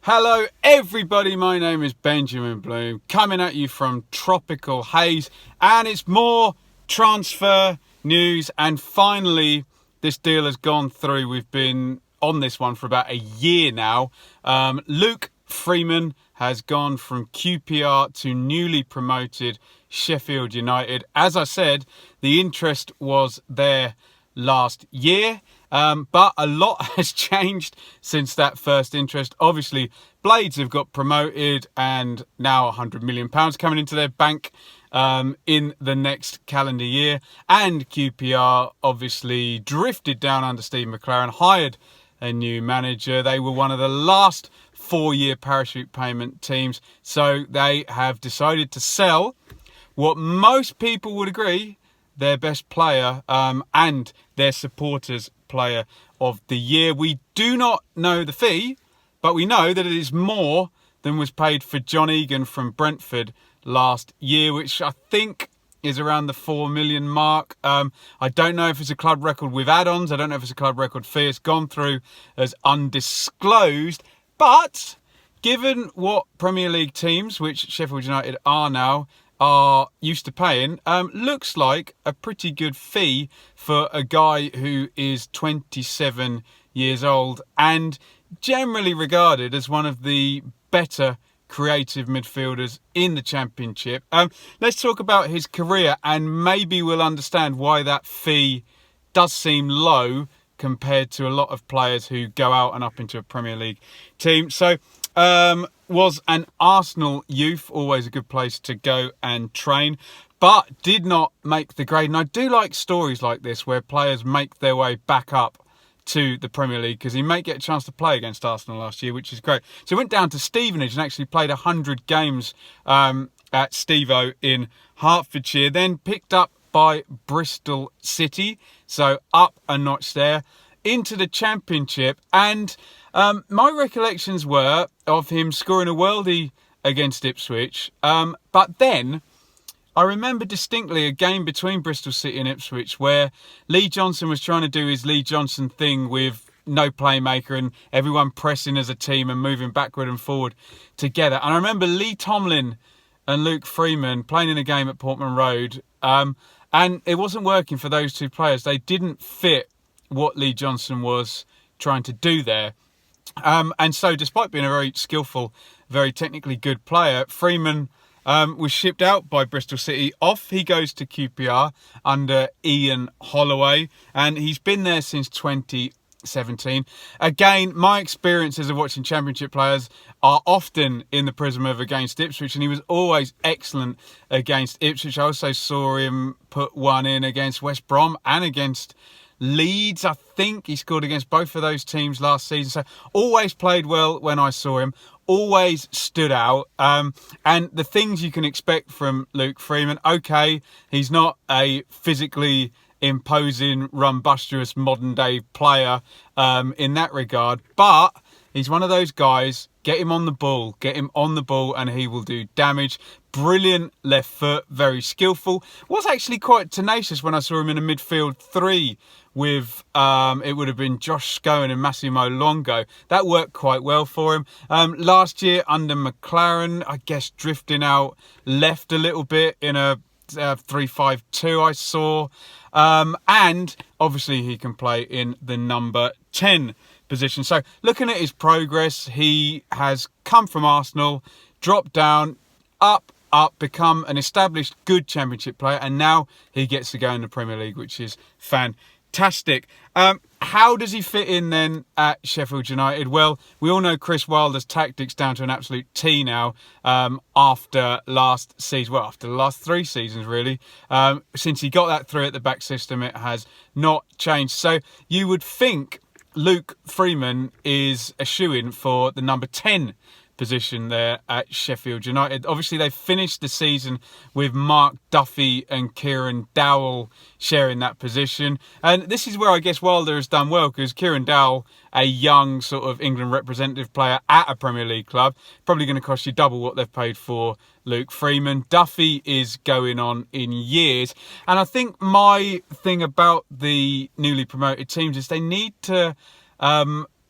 Hello everybody, my name is Benjamin Bloom, coming at you from tropical haze, and it's more transfer news. And finally this deal has gone through. We've been on this one for about a year now. Luke Freeman has gone from QPR to newly promoted Sheffield United. As I said, the interest was there last year, but a lot has changed since that first interest. Obviously, Blades have got promoted and now £100 million coming into their bank in the next calendar year. And QPR obviously drifted down under Steve McLaren, hired a new manager. They were one of the last 4-year parachute payment teams, so they have decided to sell what most people would agree their best player and their supporters player of the year. We do not know the fee, but we know that it is more than was paid for John Egan from Brentford last year, which I think is around the 4 million mark. I don't know if it's a club record with add-ons. I don't know if it's a club record fee. It's gone through as undisclosed. But given what Premier League teams, which Sheffield United are now, are used to paying, looks like a pretty good fee for a guy who is 27 years old and generally regarded as one of the better creative midfielders in the Championship. Let's talk about his career and maybe we'll understand why that fee does seem low compared to a lot of players who go out and up into a Premier League team. So, was an Arsenal youth, always a good place to go and train, but did not make the grade. And I do like stories like this where players make their way back up to the Premier League, because he may get a chance to play against Arsenal last year, which is great. So he went down to Stevenage and actually played 100 games at Stevo in Hertfordshire, then picked up by Bristol City, so up a notch there, into the Championship. And my recollections were of him scoring a worldie against Ipswich, but then I remember distinctly a game between Bristol City and Ipswich where Lee Johnson was trying to do his Lee Johnson thing with no playmaker and everyone pressing as a team and moving backward and forward together. And I remember Lee Tomlin and Luke Freeman playing in a game at Portman Road, and it wasn't working for those two players. They didn't fit what Lee Johnson was trying to do there. And so despite being a very skillful, very technically good player, Freeman was shipped out by Bristol City. Off he goes to QPR under Ian Holloway, and he's been there since 2017. Again, my experiences of watching Championship players are often in the prism of against Ipswich, and he was always excellent against Ipswich. I also saw him put one in against West Brom and against Leeds. I think he scored against both of those teams last season. So always played well when I saw him. Always stood out. And the things you can expect from Luke Freeman. Okay, he's not a physically imposing, rumbustious modern day player in that regard. But he's one of those guys, get him on the ball, and he will do damage. Brilliant left foot, very skillful. Was actually quite tenacious when I saw him in a midfield three with, it would have been Josh Scowen and Massimo Longo. That worked quite well for him. Last year under McLaren, I guess drifting out left a little bit in a 3-5-2 I saw. And obviously he can play in the number 10 position. So looking at his progress, he has come from Arsenal, dropped down, up, become an established good Championship player, and now he gets to go in the Premier League, which is fantastic. How does he fit in then at Sheffield United? Well, we all know Chris Wilder's tactics down to an absolute T now after last season. Well, after the last 3 seasons, really. Since he got that through at the back system, it has not changed. So you would think Luke Freeman is a shoo-in for the number 10 position there at Sheffield United. Obviously, they finished the season with Mark Duffy and Kieran Dowell sharing that position. And this is where I guess Wilder has done well, because Kieran Dowell, a young sort of England representative player at a Premier League club, probably going to cost you double what they've paid for Luke Freeman. Duffy is going on in years. And I think my thing about the newly promoted teams is they need to,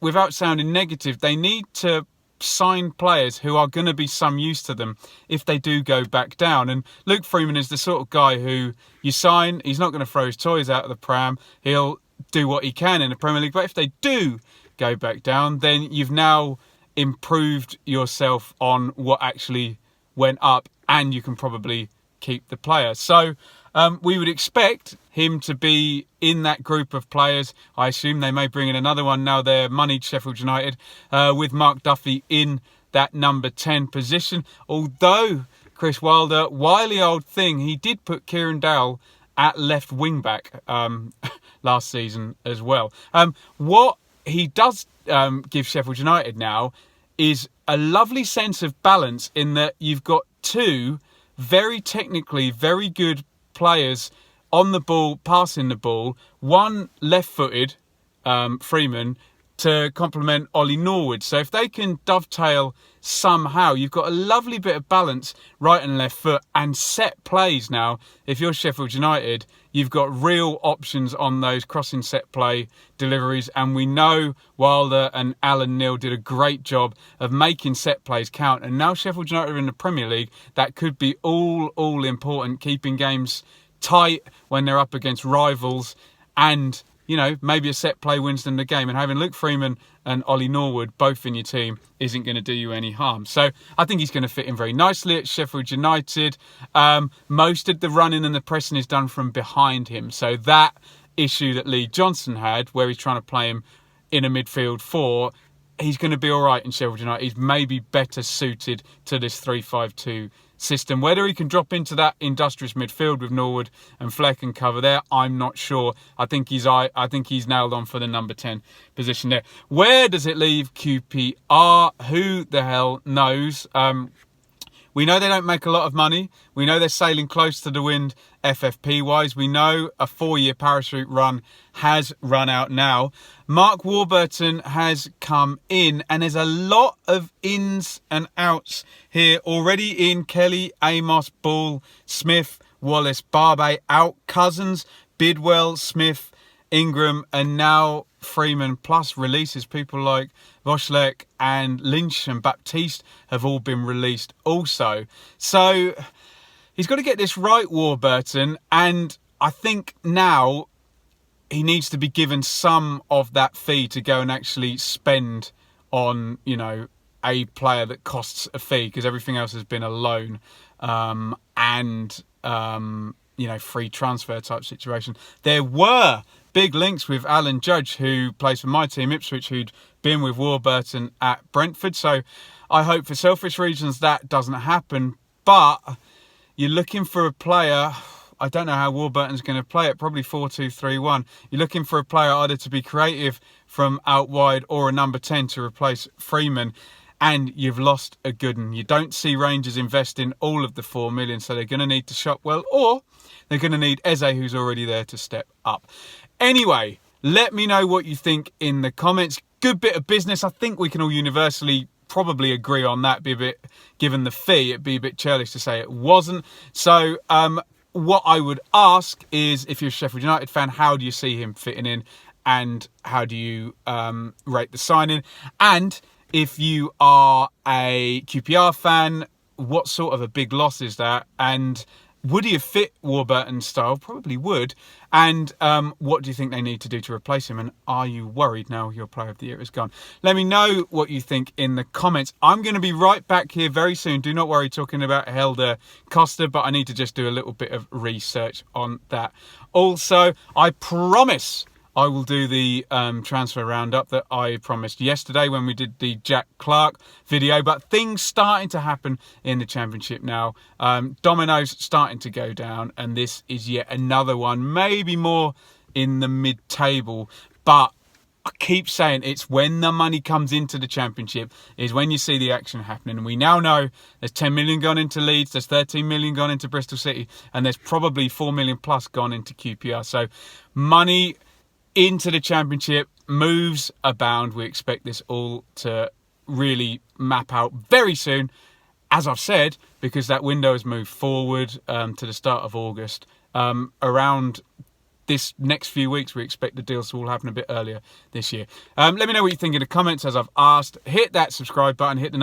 without sounding negative, they need to sign players who are going to be some use to them if they do go back down. And Luke Freeman is the sort of guy who you sign, he's not going to throw his toys out of the pram. He'll do what he can in the Premier League. But if they do go back down, then you've now improved yourself on what actually went up, and you can probably keep the player. So we would expect him to be in that group of players. I assume they may bring in another one now they're moneyed, Sheffield United, with Mark Duffy in that number 10 position. Although Chris Wilder, wily old thing, he did put Kieran Dowell at left wing back last season as well. What he does give Sheffield United now is a lovely sense of balance in that you've got two very technically very good players on the ball, passing the ball, one left-footed, Freeman, to complement Ollie Norwood. So if they can dovetail somehow, you've got a lovely bit of balance right and left foot and set plays now. If you're Sheffield United, you've got real options on those crossing set play deliveries, and we know Wilder and Alan Neil did a great job of making set plays count, and now Sheffield United are in the Premier League. That could be all important, keeping games tight when they're up against rivals, and you know, maybe a set play wins them the game, and having Luke Freeman and Ollie Norwood both in your team isn't going to do you any harm. So I think he's going to fit in very nicely at Sheffield United. Most of the running and the pressing is done from behind him. So that issue that Lee Johnson had, where he's trying to play him in a midfield four, he's going to be all right in Sheffield United. He's maybe better suited to this 3-5-2 system. Whether he can drop into that industrious midfield with Norwood and Fleck and cover there, I'm not sure. I think he's nailed on for the number 10 position there. Where does it leave QPR? Who the hell knows? We know they don't make a lot of money. We know they're sailing close to the wind FFP-wise. We know a 4-year parachute run has run out now. Mark Warburton has come in, and there's a lot of ins and outs here already in. Kelly, Amos, Ball, Smith, Wallace, Barbe out. Cousins, Bidwell, Smith, Ingram, and now Freeman, plus releases. People like Voslek and Lynch and Baptiste have all been released also. So he's got to get this right, Warburton, and I think now he needs to be given some of that fee to go and actually spend on, you know, a player that costs a fee, because everything else has been a loan and you know, free transfer type situation. There were big links with Alan Judge, who plays for my team, Ipswich, who'd been with Warburton at Brentford. So I hope for selfish reasons that doesn't happen. But you're looking for a player, I don't know how Warburton's going to play it, probably 4-2-3-1. You're looking for a player either to be creative from out wide or a number 10 to replace Freeman. And you've lost a good one. You don't see Rangers investing all of the 4 million, so they're going to need to shop well, or they're going to need Eze, who's already there, to step up. Anyway, let me know what you think in the comments. Good bit of business. I think we can all universally probably agree on that. Be a bit, given the fee, it'd be a bit churlish to say it wasn't. So what I would ask is, if you're a Sheffield United fan, how do you see him fitting in, and how do you rate the signing? And if you are a QPR fan, what sort of a big loss is that? And would he have fit Warburton's style? Probably would. And what do you think they need to do to replace him? And are you worried now your player of the year is gone? Let me know what you think in the comments. I'm going to be right back here very soon. Do not worry, talking about Helder Costa, but I need to just do a little bit of research on that. Also, I promise I will do the transfer roundup that I promised yesterday when we did the Jack Clark video. But things starting to happen in the Championship now. Dominoes starting to go down, and this is yet another one, maybe more in the mid-table. But I keep saying it's when the money comes into the Championship is when you see the action happening. And we now know there's 10 million gone into Leeds, there's 13 million gone into Bristol City, and there's probably 4 million plus gone into QPR. So money into the Championship, moves abound. We expect this all to really map out very soon, as I've said, because that window has moved forward to the start of August. Around this next few weeks. We expect the deals to all happen a bit earlier this year. Let me know what you think in the comments, as I've asked. Hit that subscribe button, hit the